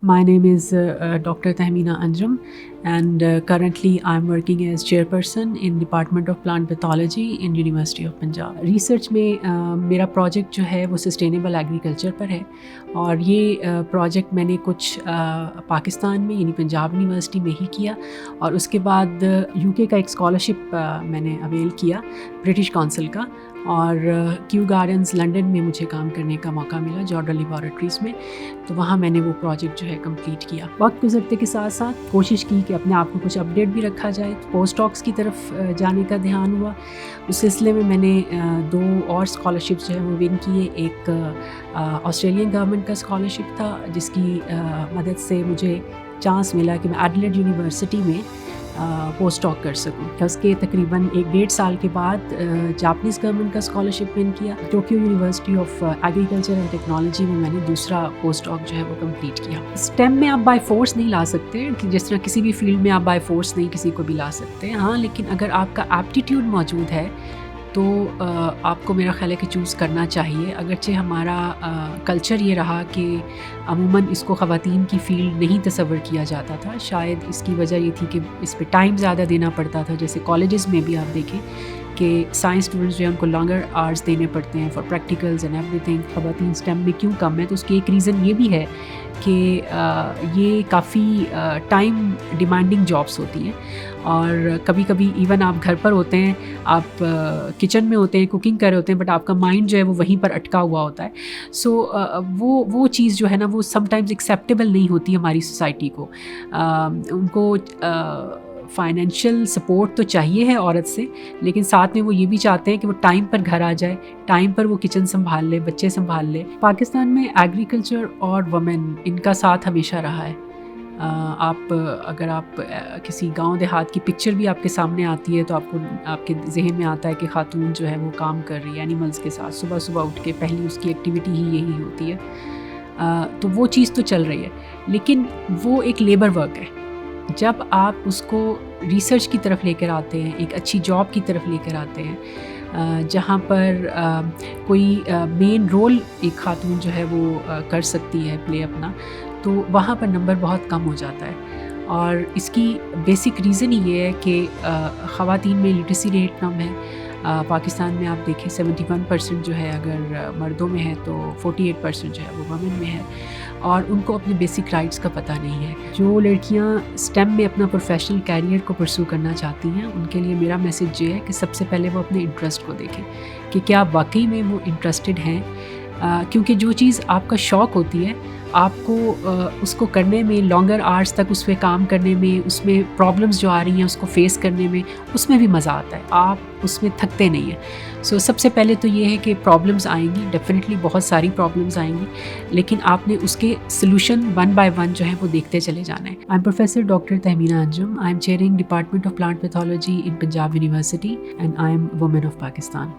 My name is Dr. Tahmina Anjum, and currently I'm working as chairperson in Department of Plant Pathology in University of Punjab. Research में मेरा project जो है वो sustainable agriculture पर है, और ये project मैंने कुछ पाकिस्तान में यानी पंजाब यूनिवर्सिटी में ही किया, और उसके बाद UK का एक scholarship मैंने avail किया ब्रिटिश काउंसिल का, और क्यू गार्डन्स लंदन में मुझे काम करने का मौका मिला जॉर्डन लेबॉरेटरीज़ में, तो वहाँ मैंने वो प्रोजेक्ट जो है कंप्लीट किया। वक्त गुजरते के साथ साथ कोशिश की कि अपने आप को कुछ अपडेट भी रखा जाए, तो पोस्ट डॉक्स की तरफ जाने का ध्यान हुआ। उस सिलसिले में मैंने 2 और स्कॉलरशिप्स जो है वो विन किए। एक ऑस्ट्रेलियन गवर्नमेंट का स्कॉलरशिप था, जिसकी मदद से मुझे चांस मिला कि मैं एडिलेड यूनिवर्सिटी में पोस्ट डॉक कर सकूं। उसके तकरीबन 1-1.5 साल के बाद जापानीज़ गवर्नमेंट का स्कॉलरशिप विन किया। Tokyo university of agriculture and technology में मैंने दूसरा पोस्ट डॉक जो है वो कंप्लीट किया। स्टेम में आप बाय फोर्स नहीं ला सकते, कि जिस तरह किसी भी फील्ड में आप बाय फोर्स नहीं किसी को भी ला सकते। हाँ, लेकिन अगर आपका एप्टीट्यूड मौजूद है तो आपको मेरा ख़्याल है कि चूज़ करना चाहिए। अगरचे हमारा कल्चर ये रहा कि अमूमन इसको ख़वातीन की फ़ील्ड नहीं तसव्वुर किया जाता था। शायद इसकी वजह ये थी कि इस पे टाइम ज़्यादा देना पड़ता था। जैसे कॉलेजेस में भी आप देखें कि साइंस स्टूडेंट्स जो हैं उनको लॉन्गर आवर्स देने पड़ते हैं फॉर प्रैक्टिकल्स एंड एवरीथिंग। ख़वातीन स्टेम में क्यों कम है, तो उसकी एक रीज़न ये भी है कि ये काफ़ी टाइम डिमांडिंग जॉब्स होती हैं, और कभी कभी इवन आप घर पर होते हैं, आप किचन में होते हैं, कुकिंग कर रहे होते हैं, बट आपका माइंड जो है वो वहीं पर अटका हुआ होता है। सो वो चीज़ जो है ना वो समटाइम्स एक्सेप्टेबल नहीं होती हमारी सोसाइटी को। उनको फाइनेंशियल सपोर्ट तो चाहिए है औरत से, लेकिन साथ में वो ये भी चाहते हैं कि वो टाइम पर घर आ जाए, टाइम पर वो किचन संभाल ले, बच्चे संभाल ले। पाकिस्तान में एग्रीकल्चर और वुमेन इनका साथ हमेशा रहा है। अगर आप किसी गांव देहात की पिक्चर भी आपके सामने आती है तो आपके जहन में आता है कि खातून जो है वो काम कर रही है एनिमल्स के साथ, सुबह सुबह उठ के पहली उसकी एक्टिविटी ही यही होती है। तो वो चीज़ तो चल रही है, लेकिन वो एक लेबर वर्क है। जब आप उसको रिसर्च की तरफ लेकर आते हैं, एक अच्छी जॉब की तरफ लेकर आते हैं, जहाँ पर कोई मेन रोल एक खातून जो है वो कर सकती है प्ले अपना, तो वहाँ पर नंबर बहुत कम हो जाता है। और इसकी बेसिक रीज़न ये है कि ख़वातीन में लिटरेसी रेट कम है। पाकिस्तान में आप देखें 71% जो है अगर मर्दों में है तो 48% जो है वो वुमेन में है, और उनको अपने बेसिक राइट्स का पता नहीं है। जो लड़कियां स्टेम में अपना प्रोफेशनल कैरियर को परस्यू करना चाहती हैं, उनके लिए मेरा मैसेज ये है कि सबसे पहले वो अपने इंटरेस्ट को देखें कि क्या वाकई में वो इंटरेस्टेड हैं, क्योंकि जो चीज़ आपका शौक़ होती है आपको उसको करने में, लॉन्गर आवर्स तक उस पर काम करने में, उसमें प्रॉब्लम्स जो आ रही हैं उसको फेस करने में, उसमें भी मज़ा आता है, आप उसमें थकते नहीं हैं। सो सबसे पहले तो ये है कि प्रॉब्लम्स आएंगी, डेफिनेटली बहुत सारी प्रॉब्लम्स आएंगी, लेकिन आपने उसके सोल्यूशन 1 by 1 जो है वो देखते चले जाना है। I am professor doctor Tahmina Anjum. I am chairing department of plant pathology in Punjab university, and I am women of Pakistan.